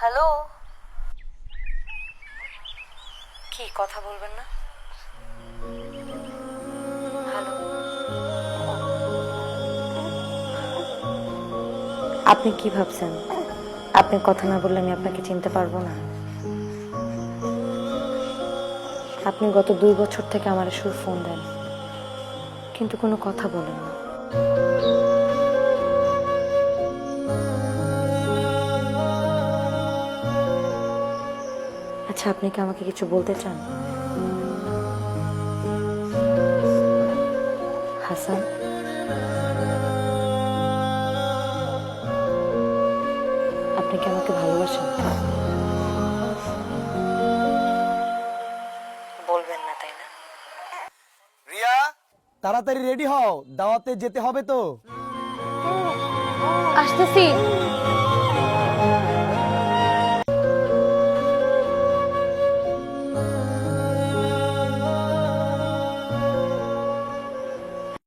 Hello, কি কথা বলবেন না? হ্যালো, আপনি কি ভাবছেন আপনি কথা না বললে আমি আপনাকে চিনতে পারবো না? আপনি গত 2 বছর থেকে আমার শুধু ফোন দেন, কিন্তু কোনো কথা বলেন না। আচ্ছা, আপনি কি আমাকে কিছু বলতে চান? হাসান, আপনি কি আমাকে ভালোবাসেন? বলবেন না, তাই না? রিয়া, তাড়াতাড়ি রেডি হও, দাওয়াতে যেতে হবে তো। আসতেছি।